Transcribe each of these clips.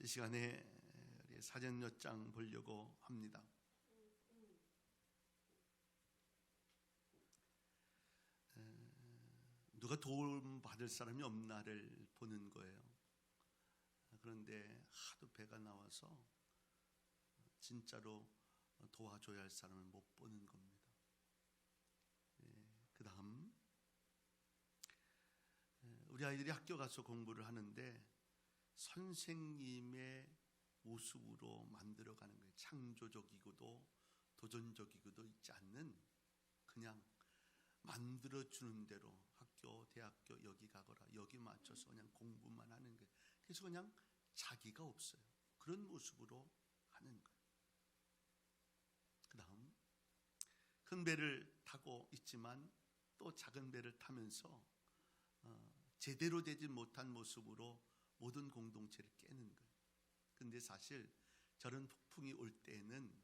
이 시간에 우리 사전 몇 장 보려고 합니다. 누가 도움 받을 사람이 없나를 보는 거예요. 그런데 하도 배가 나와서 진짜로 도와줘야 할 사람을 못 보는 겁니다. 그 다음 우리 아이들이 학교 가서 공부를 하는데 선생님의 모습으로 만들어가는 거예요. 창조적이고도 도전적이고도 있지 않는, 그냥 만들어주는 대로 학교, 대학교 여기 가거라, 여기 맞춰서 그냥 공부만 하는 거예요. 그래서 그냥 자기가 없어요. 그런 모습으로 하는 거예요. 그 다음 큰 배를 타고 있지만 또 작은 배를 타면서 제대로 되지 못한 모습으로 모든 공동체를 깨는 거예요. 그런데 사실 저런 폭풍이 올 때에는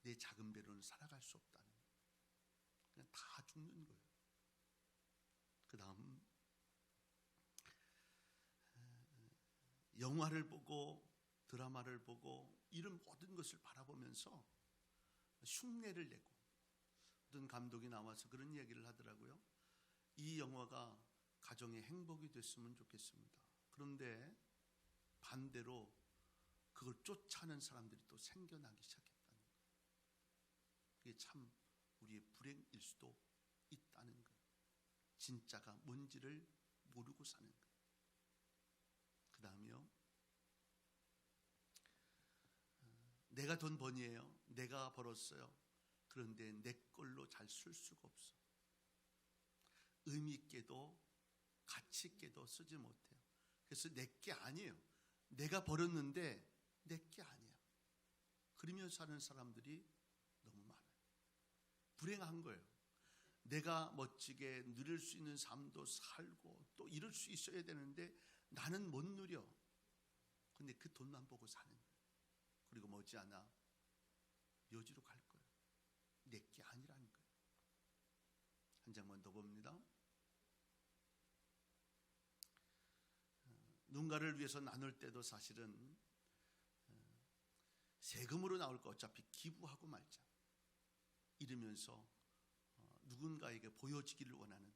내 작은 배로는 살아갈 수 없다는 거예요. 그냥 다 죽는 거예요. 그 다음 영화를 보고 드라마를 보고 이런 모든 것을 바라보면서 흉내를 내고, 어떤 감독이 나와서 그런 얘기를 하더라고요. 이 영화가 가정의 행복이 됐으면 좋겠습니다. 그런데 반대로 그걸 쫓아하는 사람들이 또 생겨나기 시작했다는 거예요. 그게 참 우리의 불행일 수도 있다는 거예요. 진짜가 뭔지를 모르고 사는 거예요. 그 다음에요, 내가 돈 번이에요. 내가 벌었어요. 그런데 내 걸로 잘 쓸 수가 없어. 의미 있게도 가치 있게도 쓰지 못해요. 그래서 내게 아니에요. 내가 벌었는데 내게 아니야. 그러며 사는 사람들이 너무 많아요. 불행한 거예요. 내가 멋지게 누릴 수 있는 삶도 살고 또 이룰 수 있어야 되는데 나는 못 누려. 근데 그 돈만 보고 사는 거예요. 그리고 머지않아 묘지로 갈 거예요. 내게 아니라는 거예요. 한 장만 더 봅니다. 누군가를 위해서 나눌 때도 사실은 세금으로 나올 거 어차피 기부하고 말자 이러면서 누군가에게 보여지기를 원하는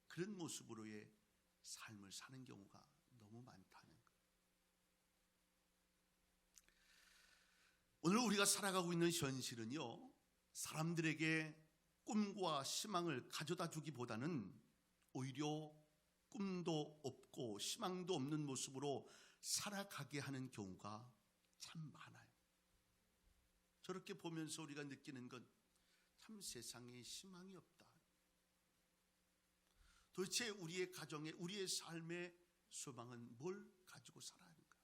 그런 모습으로의 삶을 사는 경우가 너무 많다는 거예요. 오늘 우리가 살아가고 있는 현실은요, 사람들에게 꿈과 희망을 가져다 주기보다는 오히려 꿈도 없고 희망도 없는 모습으로 살아가게 하는 경우가 참 많아요. 저렇게 보면서 우리가 느끼는 건 참 세상에 희망이 없다. 도대체 우리의 가정에, 우리의 삶의 소망은 뭘 가지고 살아야 하는가?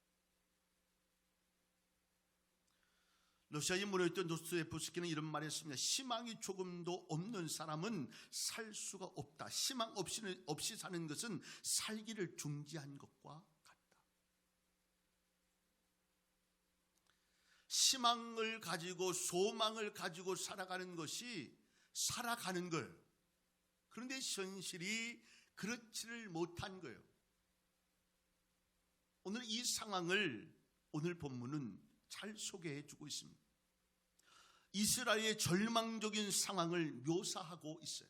러시아에 무너졌던 도스토옙스키는 이런 말을 했습니다. 희망이 조금도 없는 사람은 살 수가 없다. 희망 없이 사는 것은 살기를 중지한 것과 같다. 희망을 가지고 소망을 가지고 살아가는 것이 살아가는 거예요. 그런데 현실이 그렇지를 못한 거예요. 오늘 이 상황을 오늘 본문은 잘 소개해 주고 있습니다. 이스라엘의 절망적인 상황을 묘사하고 있어요.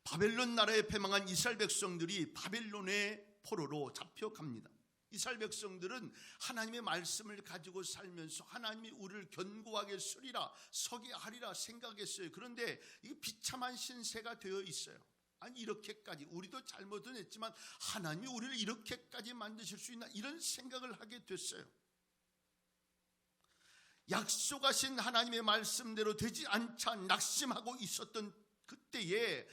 바벨론 나라에 패망한 이스라엘 백성들이 바벨론의 포로로 잡혀갑니다. 이스라엘 백성들은 하나님의 말씀을 가지고 살면서 하나님이 우리를 견고하게 쓰리라, 서게 하리라 생각했어요. 그런데 이게 비참한 신세가 되어 있어요. 아니, 이렇게까지 우리도 잘못은 했지만 하나님이 우리를 이렇게까지 만드실 수 있나, 이런 생각을 하게 됐어요. 약속하신 하나님의 말씀대로 되지 않자 낙심하고 있었던 그때에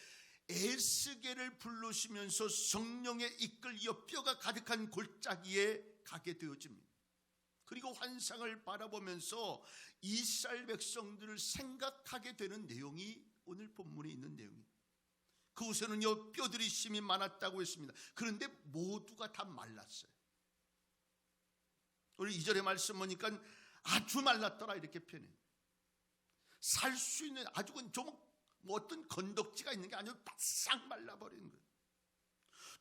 에스겔을 부르시면서 성령의 이끌려 뼈가 가득한 골짜기에 가게 되어집니다. 그리고 환상을 바라보면서 이스라엘 백성들을 생각하게 되는 내용이 오늘 본문에 있는 내용입니다. 그곳에는요, 뼈들이 심히 많았다고 했습니다. 그런데 모두가 다 말랐어요. 우리 2절의 말씀 보니까 아주 말랐더라 이렇게 표현해요. 살 수 있는 아주 좀 어떤 건덕지가 있는 게 아니고 바싹 말라버리는 거예요.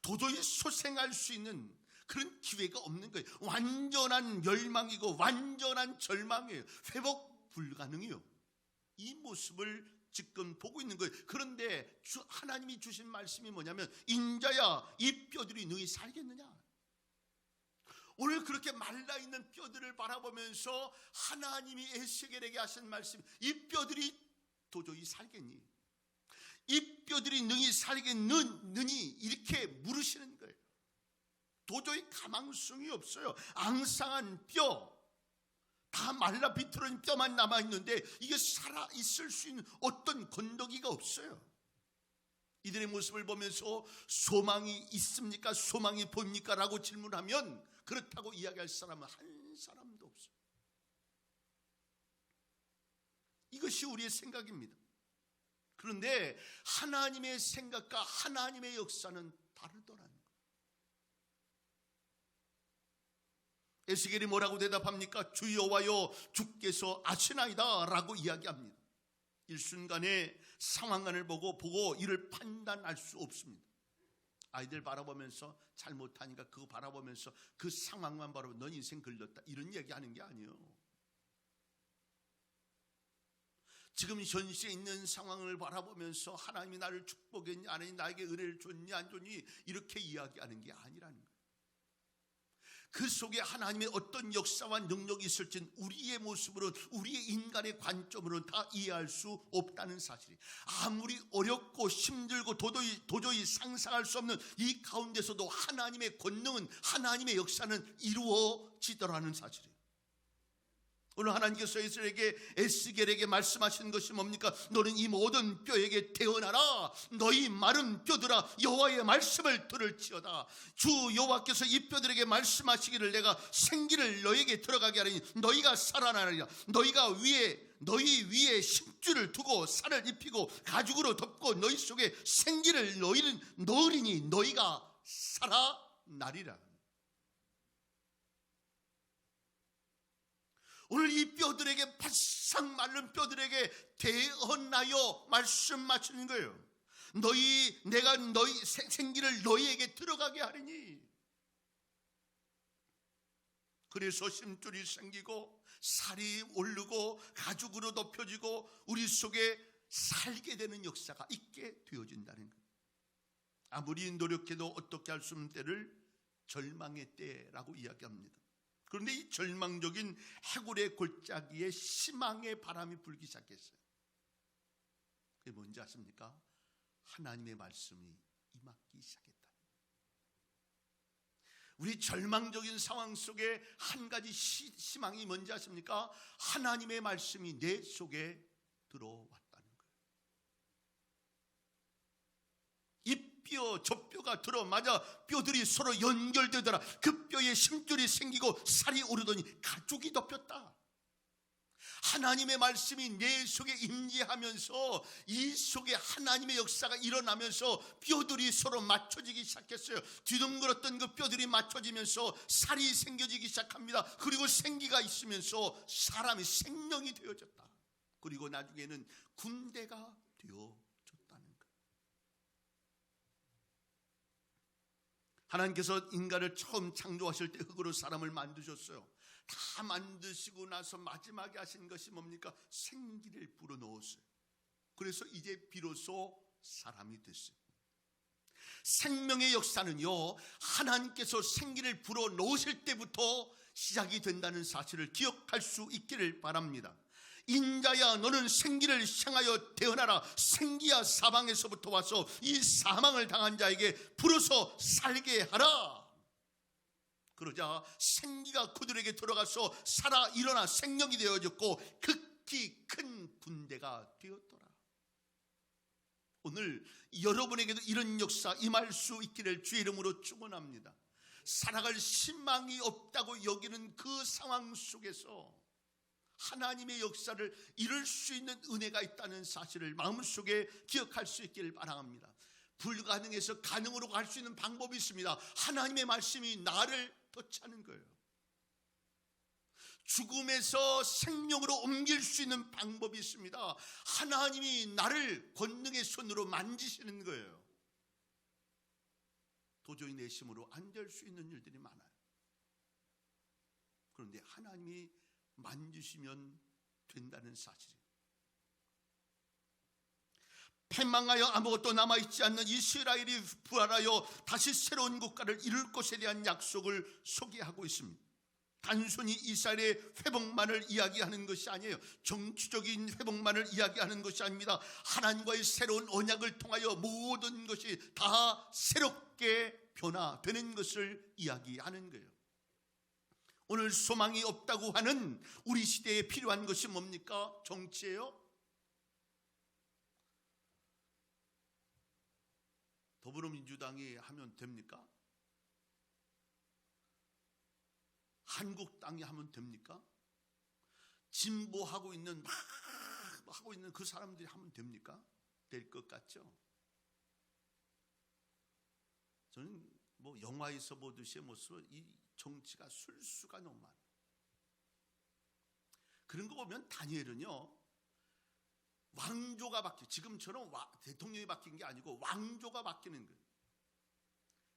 도저히 소생할 수 있는 그런 기회가 없는 거예요. 완전한 멸망이고 완전한 절망이에요. 회복 불가능해요. 이 모습을 지금 보고 있는 거예요. 그런데 하나님이 주신 말씀이 뭐냐면 인자야 이 뼈들이 너희 살겠느냐. 오늘 그렇게 말라있는 뼈들을 바라보면서 하나님이 에스겔에게 하신 말씀, 이 뼈들이 도저히 살겠니? 이 뼈들이 너희 살겠느니? 이렇게 물으시는 거예요. 도저히 가망성이 없어요. 앙상한 뼈, 다 말라 비틀어진 뼈만 남아있는데 이게 살아있을 수 있는 어떤 건더기가 없어요. 이들의 모습을 보면서 소망이 있습니까? 소망이 보입니까? 라고 질문하면 그렇다고 이야기할 사람은 한 사람도 없어요. 이것이 우리의 생각입니다. 그런데 하나님의 생각과 하나님의 역사는 다르더라는 거예요. 에스겔이 뭐라고 대답합니까? 주 여호와여 주께서 아시나이다 라고 이야기합니다. 일순간에 상황관을 보고 이를 판단할 수 없습니다. 아이들 바라보면서 잘못하니까 그거 바라보면서 그 상황만 바라보면 넌 인생 걸렸다 이런 얘기하는 게 아니에요. 지금 현시에 있는 상황을 바라보면서 하나님이 나를 축복했니 안 했니, 나에게 은혜를 줬니 안 줬니 이렇게 이야기하는 게 아니라는 거예요. 그 속에 하나님의 어떤 역사와 능력이 있을지는 우리의 모습으로는, 우리의 인간의 관점으로는 다 이해할 수 없다는 사실이, 아무리 어렵고 힘들고 도저히 상상할 수 없는 이 가운데서도 하나님의 권능은, 하나님의 역사는 이루어지더라는 사실이에요. 오늘 하나님께서 에스겔에게 말씀하시는 것이 뭡니까? 너는 이 모든 뼈에게 태어나라. 너희 마른 뼈들아 여호와의 말씀을 들을지어다. 주 여호와께서 이 뼈들에게 말씀하시기를 내가 생기를 너에게 들어가게 하리니 너희가 살아나리라. 너희 위에 심줄을 두고 살을 입히고 가죽으로 덮고 너희 속에 생기를 넣으리니 너희가 살아나리라. 오늘 이 뼈들에게, 바싹 마른 뼈들에게 대언하여 말씀하시는 거예요. 내가 너희 생기를 너희에게 들어가게 하리니. 그래서 심줄이 생기고 살이 오르고 가죽으로 덮여지고 우리 속에 살게 되는 역사가 있게 되어진다는 거예요. 아무리 노력해도 어떻게 할 수 없는 때를 절망의 때라고 이야기합니다. 그런데 이 절망적인 해골의 골짜기에 희망의 바람이 불기 시작했어요. 그게 뭔지 아십니까? 하나님의 말씀이 임하기 시작했다. 우리 절망적인 상황 속에 한 가지 희망이 뭔지 아십니까? 하나님의 말씀이 내 속에 들어왔다는 거예요. 이 뼈, 저 뼈가 들어맞아 뼈들이 서로 연결되더라. 그 뼈에 심줄이 생기고 살이 오르더니 가죽이 덮였다. 하나님의 말씀이 내 속에 임재하면서 이 속에 하나님의 역사가 일어나면서 뼈들이 서로 맞춰지기 시작했어요. 뒤둥그랬던 그 뼈들이 맞춰지면서 살이 생겨지기 시작합니다. 그리고 생기가 있으면서 사람이 생명이 되어졌다. 그리고 나중에는 군대가 되어졌다는 거예요. 하나님께서 인간을 처음 창조하실 때 흙으로 사람을 만드셨어요. 다 만드시고 나서 마지막에 하신 것이 뭡니까? 생기를 불어넣었어요. 그래서 이제 비로소 사람이 됐어요. 생명의 역사는요, 하나님께서 생기를 불어넣으실 때부터 시작이 된다는 사실을 기억할 수 있기를 바랍니다. 인자야 너는 생기를 향하여 태어나라. 생기야 사방에서부터 와서 이 사망을 당한 자에게 불어서 살게 하라. 그러자 생기가 그들에게 들어가서 살아 일어나 생명이 되어졌고 극히 큰 군대가 되었더라. 오늘 여러분에게도 이런 역사 임할 수 있기를 주의 이름으로 축원합니다. 살아갈 희망이 없다고 여기는 그 상황 속에서 하나님의 역사를 이룰 수 있는 은혜가 있다는 사실을 마음속에 기억할 수 있기를 바랍니다. 불가능해서 가능으로 갈 수 있는 방법이 있습니다. 하나님의 말씀이 나를 터치하는 거예요. 죽음에서 생명으로 옮길 수 있는 방법이 있습니다. 하나님이 나를 권능의 손으로 만지시는 거예요. 도저히 내 힘으로 안 될 수 있는 일들이 많아요. 그런데 하나님이 만지시면 된다는 사실이에요. 패망하여 아무것도 남아있지 않는 이스라엘이 부활하여 다시 새로운 국가를 이룰 것에 대한 약속을 소개하고 있습니다. 단순히 이스라엘의 회복만을 이야기하는 것이 아니에요. 정치적인 회복만을 이야기하는 것이 아닙니다. 하나님과의 새로운 언약을 통하여 모든 것이 다 새롭게 변화되는 것을 이야기하는 거예요. 오늘 소망이 없다고 하는 우리 시대에 필요한 것이 뭡니까? 정치예요? 더불어민주당이 하면 됩니까? 한국당이 하면 됩니까? 진보하고 있는 막 하고 있는 그 사람들이 하면 됩니까? 될 것 같죠? 저는 뭐 영화에서 보듯이 모습은 이 정치가 술수가 너무 많아요. 그런 거 보면 다니엘은요, 왕조가 바뀌어, 지금처럼 대통령이 바뀐 게 아니고 왕조가 바뀌는 거예요.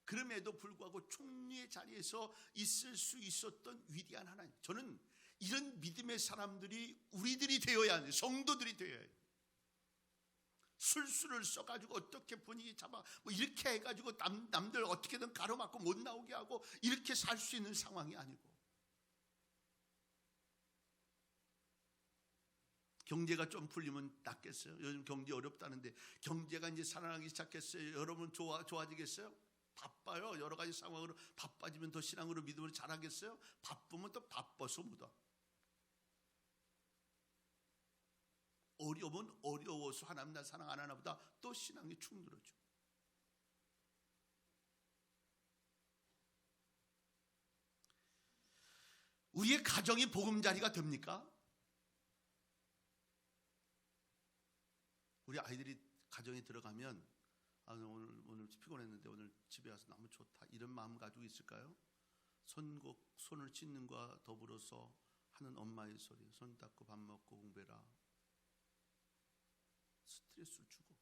그럼에도 불구하고 총리의 자리에서 있을 수 있었던 위대한 하나님. 저는 이런 믿음의 사람들이 우리들이 되어야 해요. 성도들이 되어야 해요. 술수를 써가지고 어떻게 분위기 잡아 뭐 이렇게 해가지고 남들 어떻게든 가로막고 못 나오게 하고 이렇게 살 수 있는 상황이 아니고, 경제가 좀 풀리면 낫겠어요? 요즘 경제 어렵다는데 경제가 이제 살아나기 시작했어요. 여러분 좋아지겠어요? 바빠요. 여러 가지 상황으로 바빠지면 더 신앙으로 믿음으로 잘하겠어요? 바쁘면 또 바빠서 못하. 어려우면 어려워서 하나님 날 사랑 안 하나 보다 또 신앙이 축 늘어져. 우리의 가정이 보금자리가 됩니까? 우리 아이들이 가정에 들어가면 오늘 피곤했는데 오늘 집에 와서 너무 좋다 이런 마음 가지고 있을까요? 손을 찢는 것과 더불어서 하는 엄마의 소리, 손 닦고 밥 먹고 공부해라, 스트레스를 주고.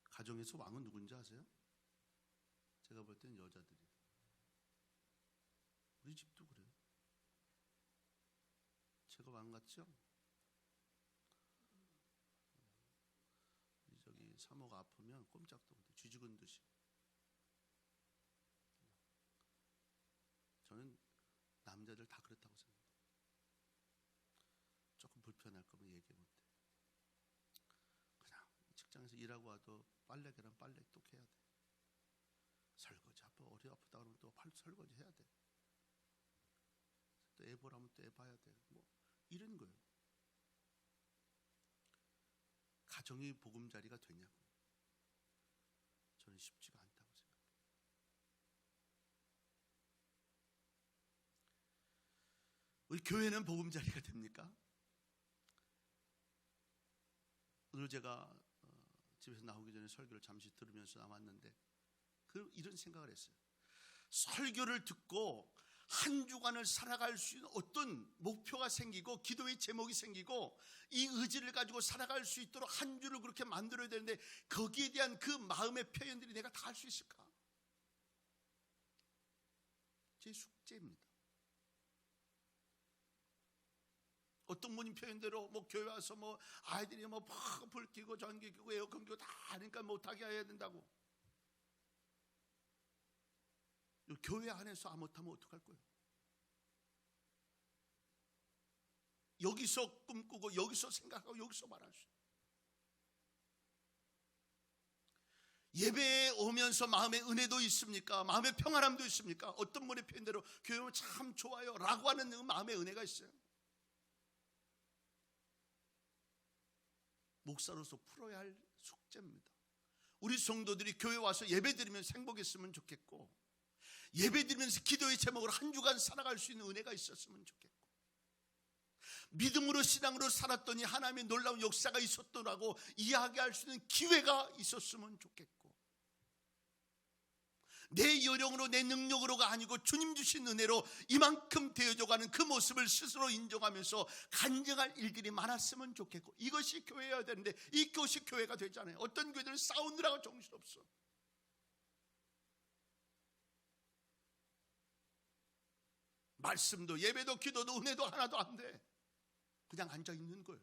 가정에서 왕은 누군지 아세요? 제가 볼 때는 여자들이. 우리 집도 그래요. 제가 왕 같죠? 저기 사모가 아프면 꼼짝도 못해, 쥐죽은 듯이. 저는 남자들 다 그렇다고 생각해요. 조금 불편할 거면 얘기 못해. 그냥 직장에서 일하고 와도 빨래 계란 빨래 또 해야 돼. 설거지 어디 아프다 그러면 또 설거지 해야 돼. 또 애 보라면 또 애 봐야 돼. 뭐 이런 거예요. 가정이 보금자리가 되냐고. 저는 쉽지가 않다고 생각해요. 우리 교회는 보금자리가 됩니까? 오늘 제가 집에서 나오기 전에 설교를 잠시 들으면서 나왔는데 이런 생각을 했어요. 설교를 듣고 한 주간을 살아갈 수 있는 어떤 목표가 생기고 기도의 제목이 생기고 이 의지를 가지고 살아갈 수 있도록 한 주를 그렇게 만들어야 되는데 거기에 대한 그 마음의 표현들이 내가 다 할 수 있을까? 제 숙제입니다. 어떤 분이 표현대로 뭐 교회 와서 뭐 아이들이 뭐 불 켜고 전기 켜고 에어컨 켜고 다 하니까 못하게 해야 된다고. 교회 안에서 못하면 어떡할 거예요? 여기서 꿈꾸고 여기서 생각하고 여기서 말할 수 있어요. 예배에 오면서 마음의 은혜도 있습니까? 마음의 평안함도 있습니까? 어떤 분의 표현대로 교회 오면 참 좋아요 라고 하는 마음의 은혜가 있어요. 목사로서 풀어야 할 숙제입니다. 우리 성도들이 교회 와서 예배드리면서 행복했으면 좋겠고, 예배드리면서 기도의 제목으로 한 주간 살아갈 수 있는 은혜가 있었으면 좋겠고, 믿음으로 신앙으로 살았더니 하나님의 놀라운 역사가 있었더라고 이야기할 수 있는 기회가 있었으면 좋겠고, 내 요령으로 내 능력으로가 아니고 주님 주신 은혜로 이만큼 되어져가는 그 모습을 스스로 인정하면서 간증할 일들이 많았으면 좋겠고, 이것이 교회여야 되는데 이것이 교회가 되잖아요. 어떤 교회들은 싸우느라고 정신없어. 말씀도 예배도 기도도 은혜도 하나도 안 돼. 그냥 앉아있는 거예요.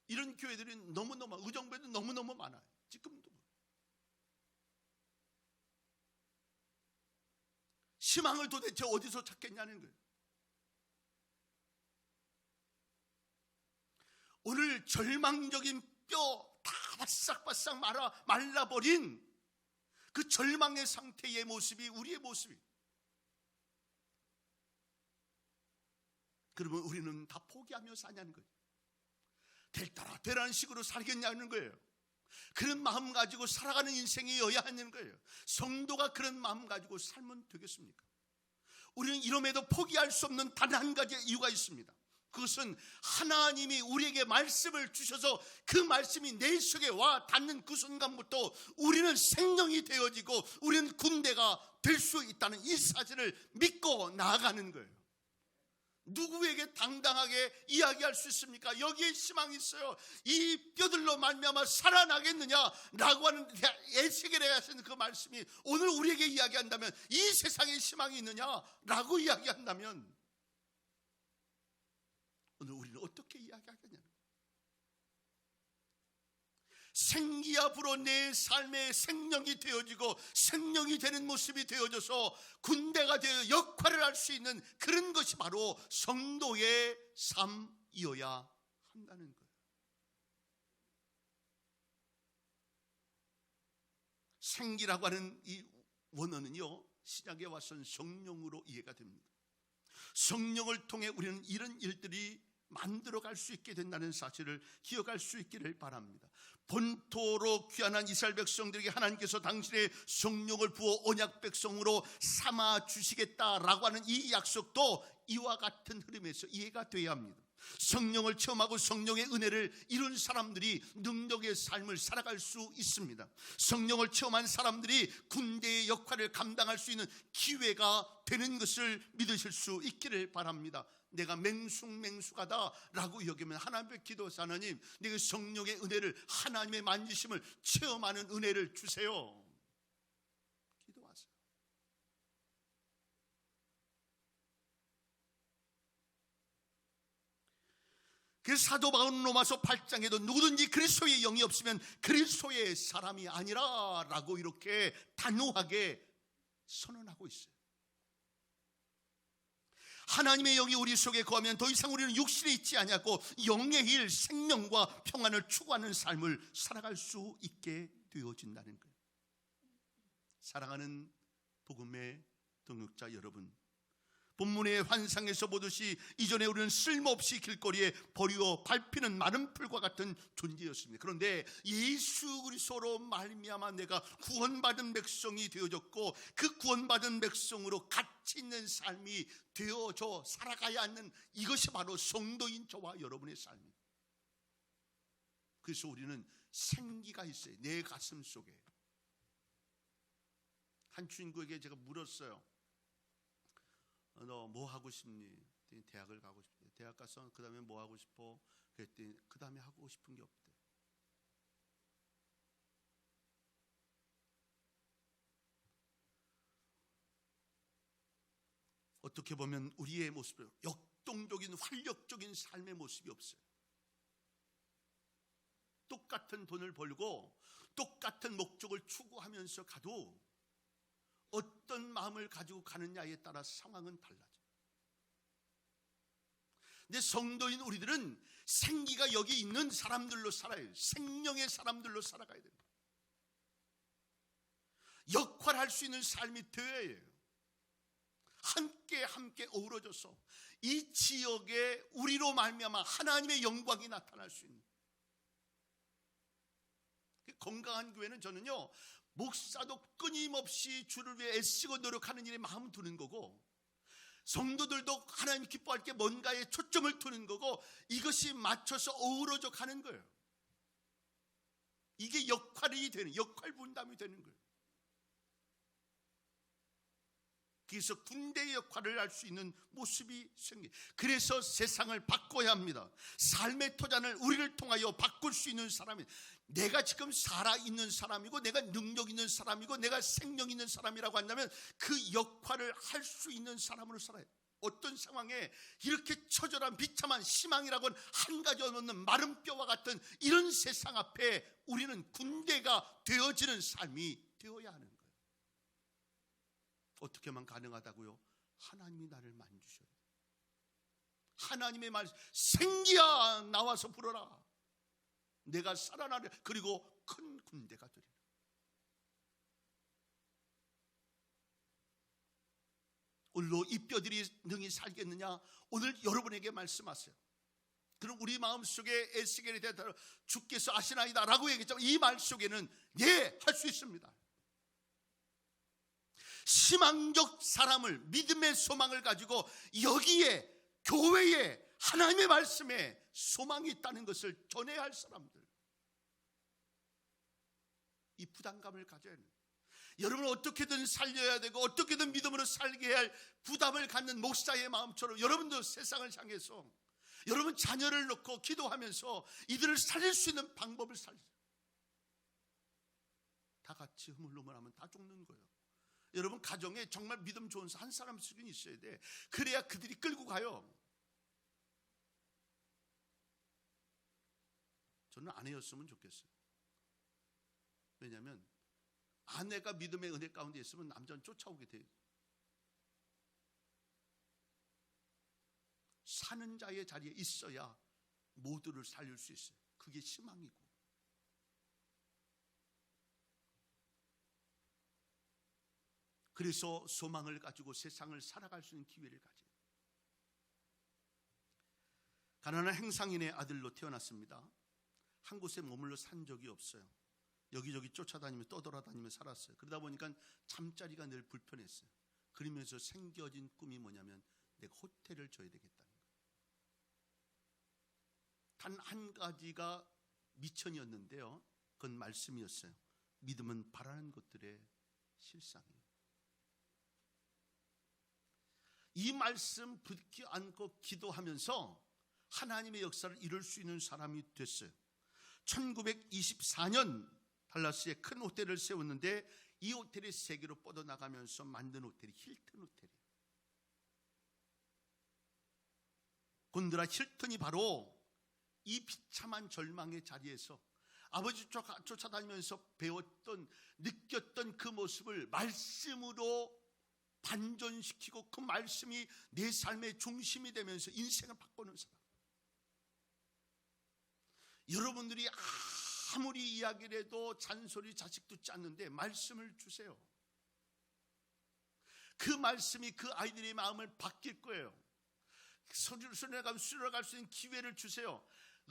이런 교회들이 너무너무, 의정부에도 너무너무 많아요. 지금도. 희망을 도대체 어디서 찾겠냐는 거예요. 오늘 절망적인 뼈 다 바싹바싹 말라버린 그 절망의 상태의 모습이 우리의 모습이에요. 그러면 우리는 다 포기하며 사냐는 거예요. 될 따라 되라는 식으로 살겠냐는 거예요. 그런 마음 가지고 살아가는 인생이어야 하는 거예요. 성도가 그런 마음 가지고 살면 되겠습니까? 우리는 이름에도 포기할 수 없는 단 한 가지의 이유가 있습니다. 그것은 하나님이 우리에게 말씀을 주셔서 그 말씀이 내 속에 와 닿는 그 순간부터 우리는 생명이 되어지고 우리는 군대가 될 수 있다는 이 사실을 믿고 나아가는 거예요. 누구에게 당당하게 이야기할 수 있습니까? 여기에 희망이 있어요. 이 뼈들로 말미암아 살아나겠느냐라고 하는 에스겔에 하신 그 말씀이 오늘 우리에게 이야기한다면, 이 세상에 희망이 있느냐라고 이야기한다면 오늘 우리는 어떻게 이야기하겠냐? 생기야 불어 내 삶의 생명이 되어지고 생명이 되는 모습이 되어져서 군대가 되어 역할을 할 수 있는 그런 것이 바로 성도의 삶이어야 한다는 거예요. 생기라고 하는 이 원어는요, 신약에 와서는 성령으로 이해가 됩니다. 성령을 통해 우리는 이런 일들이 만들어갈 수 있게 된다는 사실을 기억할 수 있기를 바랍니다. 본토로 귀환한 이스라엘 백성들에게 하나님께서 당신의 성령을 부어 언약 백성으로 삼아 주시겠다라고 하는 이 약속도 이와 같은 흐름에서 이해가 돼야 합니다. 성령을 체험하고 성령의 은혜를 이룬 사람들이 능력의 삶을 살아갈 수 있습니다. 성령을 체험한 사람들이 군대의 역할을 감당할 수 있는 기회가 되는 것을 믿으실 수 있기를 바랍니다. 내가 맹숭맹숙하다 라고 여기면 하나님의 기도해서, 하나님 내게 성령의 은혜를, 하나님의 만지심을 체험하는 은혜를 주세요. 기도하세요. 그래서 사도 바울은 로마서 8장에도 누구든지 그리스도의 영이 없으면 그리스도의 사람이 아니라 라고 이렇게 단호하게 선언하고 있어요. 하나님의 영이 우리 속에 거하면 더 이상 우리는 육신에 있지 아니하고 영의 일, 생명과 평안을 추구하는 삶을 살아갈 수 있게 되어진다는 거예요. 사랑하는 복음의 동역자 여러분, 본문의 환상에서 보듯이 이전에 우리는 쓸모없이 길거리에 버리어 밟히는 마른 풀과 같은 존재였습니다. 그런데 예수 그리스도로 말미암아 내가 구원받은 백성이 되어졌고, 그 구원받은 백성으로 가치 있는 삶이 되어져 살아가야 하는, 이것이 바로 성도인 저와 여러분의 삶입니다. 그래서 우리는 생기가 있어요. 내 가슴 속에. 한 친구에게 제가 물었어요. 너 뭐 하고 싶니? 대학을 가고 싶대. 대학 가서 그 다음에 뭐 하고 싶어? 그랬더니 그 다음에 하고 싶은 게 없대. 어떻게 보면 우리의 모습은 역동적인 활력적인 삶의 모습이 없어요. 똑같은 돈을 벌고 똑같은 목적을 추구하면서 가도 어떤 마음을 가지고 가느냐에 따라 상황은 달라져. 근데 성도인 우리들은 생기가 여기 있는 사람들로 살아요. 생명의 사람들로 살아가야 됩니다. 역할할 수 있는 삶이 되어야 해요. 함께 어우러져서 이 지역에 우리로 말미암아 하나님의 영광이 나타날 수 있는 건강한 교회는, 저는요, 목사도 끊임없이 주를 위해 애쓰고 노력하는 일에 마음 두는 거고, 성도들도 하나님 기뻐할 게 뭔가에 초점을 두는 거고, 이것이 맞춰서 어우러져 가는 거예요. 이게 역할이 되는, 역할 분담이 되는 거예요. 그래서 군대의 역할을 할 수 있는 모습이 생기. 그래서 세상을 바꿔야 합니다. 삶의 토장을 우리를 통하여 바꿀 수 있는 사람이, 내가 지금 살아있는 사람이고 내가 능력 있는 사람이고 내가 생명 있는 사람이라고 한다면 그 역할을 할 수 있는 사람으로 살아야 해요. 어떤 상황에 이렇게 처절한 비참한 희망이라고는 한 가지 없는 마른 뼈와 같은 이런 세상 앞에 우리는 군대가 되어지는 삶이 되어야 하는 거예요. 어떻게만 가능하다고요? 하나님이 나를 만지셔야 돼요. 하나님의 말, 생기야 나와서 불어라. 내가 살아나려. 그리고 큰 군대가 되리라. 오늘도 이 뼈들이 능히 살겠느냐? 오늘 여러분에게 말씀하세요. 그럼 우리 마음속에 에스겔에 대하여 주께서 아시나이다 라고 얘기했지만 이 말 속에는 예, 할 수 있습니다. 희망적 사람을, 믿음의 소망을 가지고 여기에, 교회에, 하나님의 말씀에 소망이 있다는 것을 전해야 할 사람들, 이 부담감을 가져야 해요. 여러분은 어떻게든 살려야 되고 어떻게든 믿음으로 살게 할 부담을 갖는 목사의 마음처럼 여러분도 세상을 향해서 여러분 자녀를 놓고 기도하면서 이들을 살릴 수 있는 방법을 살리세요. 다 같이 흐물흐물하면 다 죽는 거예요. 여러분 가정에 정말 믿음 좋은 한 사람씩은 있어야 돼. 그래야 그들이 끌고 가요. 저는 아내였으면 좋겠어요. 왜냐하면 아내가 믿음의 은혜 가운데 있으면 남자는 쫓아오게 돼요. 사는 자의 자리에 있어야 모두를 살릴 수 있어요. 그게 희망이고. 그래서 소망을 가지고 세상을 살아갈 수 있는 기회를 가져요. 가난한 행상인의 아들로 태어났습니다. 한 곳에 머물러 산 적이 없어요. 여기저기 쫓아다니며 떠돌아다니며 살았어요. 그러다 보니까 잠자리가 늘 불편했어요. 그러면서 생겨진 꿈이 뭐냐면 내가 호텔을 줘야 되겠다는 거예요. 단 한 가지가 미천이었는데요, 그건 말씀이었어요. 믿음은 바라는 것들의 실상이에요. 이 말씀 붙지 않고 기도하면서 하나님의 역사를 이룰 수 있는 사람이 됐어요. 1924년 달라스에 큰 호텔을 세웠는데 이 호텔이 세계로 뻗어나가면서 만든 호텔이 힐튼 호텔이에요. 곤드라 힐튼이 바로 이 비참한 절망의 자리에서 아버지 쫓아다니면서 배웠던, 느꼈던 그 모습을 말씀으로 반전시키고 그 말씀이 내 삶의 중심이 되면서 인생을 바꾸는 사람. 여러분들이 아무리 이야기를 해도 잔소리 자식 듣지 않는데 말씀을 주세요. 그 말씀이 그 아이들의 마음을 바뀔 거예요. 수련할 수 있는 기회를 주세요.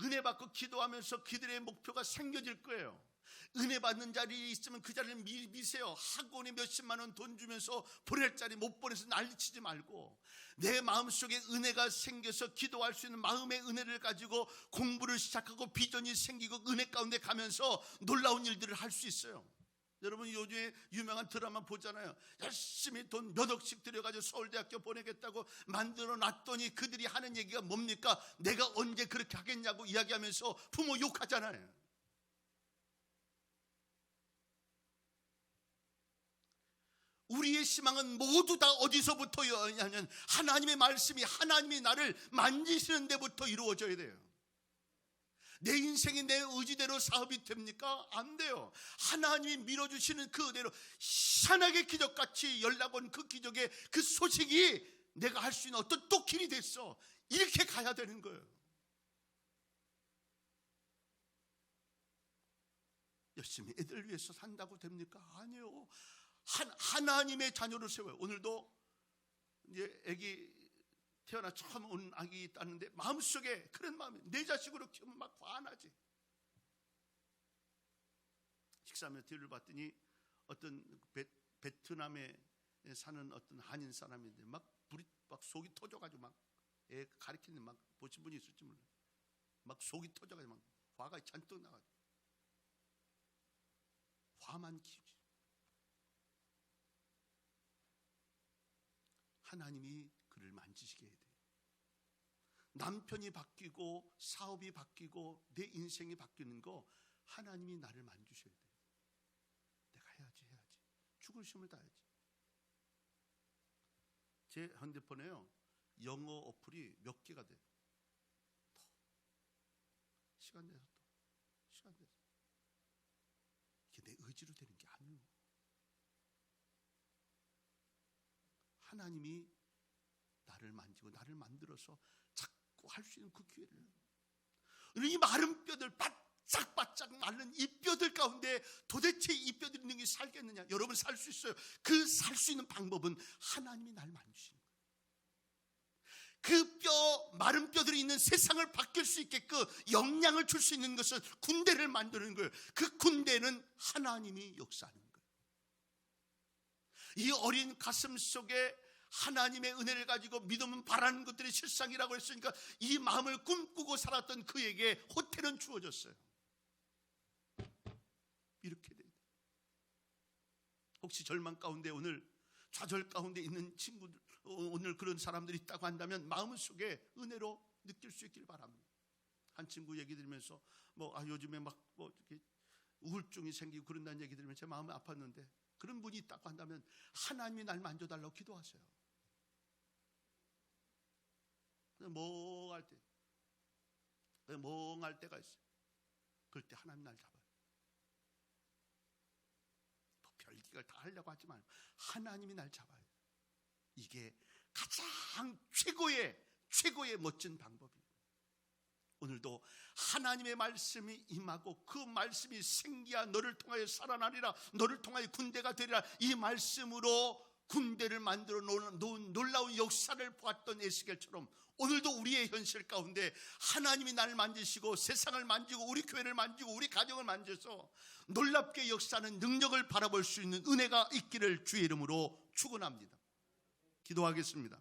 은혜 받고 기도하면서 그들의 목표가 생겨질 거예요. 은혜 받는 자리에 있으면 그 자리를 미세요. 학원에 몇십만 원 돈 주면서 보낼 자리 못 보내서 난리치지 말고 내 마음속에 은혜가 생겨서 기도할 수 있는 마음의 은혜를 가지고 공부를 시작하고 비전이 생기고 은혜 가운데 가면서 놀라운 일들을 할 수 있어요. 여러분 요즘에 유명한 드라마 보잖아요. 열심히 돈 몇 억씩 들여가지고 서울대학교 보내겠다고 만들어 놨더니 그들이 하는 얘기가 뭡니까? 내가 언제 그렇게 하겠냐고 이야기하면서 부모 욕하잖아요. 우리의 희망은 모두 다 어디서부터냐면 하나님의 말씀이, 하나님이 나를 만지시는 데부터 이루어져야 돼요. 내 인생이 내 의지대로 사업이 됩니까? 안 돼요. 하나님이 밀어주시는 그 은혜로 희한하게 기적같이 연락 온 그 기적의 그 소식이 내가 할 수 있는 어떤 또 길이 됐어. 이렇게 가야 되는 거예요. 열심히 애들 위해서 산다고 됩니까? 아니요. 하나님의 자녀를 세워요. 오늘도 이제 아기 태어나 처음 온 아기 있다는데 마음속에 그런 마음이, 내 자식으로 키우면 막 화나지. 식사하며 뒤를 봤더니 어떤 베트남에 사는 어떤 한인 사람인데 막 불이 막 속이 터져가지고 막 애 가리키는 막 보신 분이 있을지 몰라요. 막 속이 터져가지고 막 화가 잔뜩 나가지고 화만 키우지. 하나님이 그를 만지시게 해야 돼요. 남편이 바뀌고 사업이 바뀌고 내 인생이 바뀌는 거 하나님이 나를 만지셔야 돼요. 내가 해야지. 죽을 힘을 다해야지. 제 핸드폰에요, 영어 어플이 몇 개가 돼요. 시간 내서 이게 내 의지로 되는 게 아니에요. 하나님이 나를 만지고 나를 만들어서 자꾸 할 수 있는 그 기회를, 이 마른 뼈들, 바짝바짝 마른 이 뼈들 가운데 도대체 이 뼈들이 있는 게 살겠느냐? 여러분, 살 수 있어요. 그 살 수 있는 방법은 하나님이 날 만지시는 거예요. 그 마른 뼈들이 있는 세상을 바뀔 수 있게끔 영향을 줄 수 있는 것은 군대를 만드는 거예요. 그 군대는 하나님이 역사하는 거예요. 이 어린 가슴 속에 하나님의 은혜를 가지고 믿음은 바라는 것들이 실상이라고 했으니까 이 마음을 꿈꾸고 살았던 그에게 호텔은 주어졌어요. 이렇게 됩니다. 혹시 절망 가운데, 오늘 좌절 가운데 있는 친구들, 오늘 그런 사람들이 있다고 한다면 마음속에 은혜로 느낄 수 있길 바랍니다. 한 친구 얘기 들으면서 요즘에 이렇게 우울증이 생기고 그런다는 얘기 들으면 제 마음이 아팠는데, 그런 분이 있다고 한다면 하나님이 날 만져달라고 기도하세요. 멍할 때가 있어요. 그럴 때 하나님 날 잡아요. 별기가 다 하려고 하지 말고 하나님이 날 잡아요. 이게 가장 최고의 멋진 방법이에요. 오늘도 하나님의 말씀이 임하고 그 말씀이 생기야 너를 통하여 살아나리라, 너를 통하여 군대가 되리라, 이 말씀으로 군대를 만들어 놓은 놀라운 역사를 보았던 에스겔처럼 오늘도 우리의 현실 가운데 하나님이 나를 만지시고 세상을 만지고 우리 교회를 만지고 우리 가정을 만져서 놀랍게 역사하는 능력을 바라볼 수 있는 은혜가 있기를 주의 이름으로 축원합니다. 기도하겠습니다.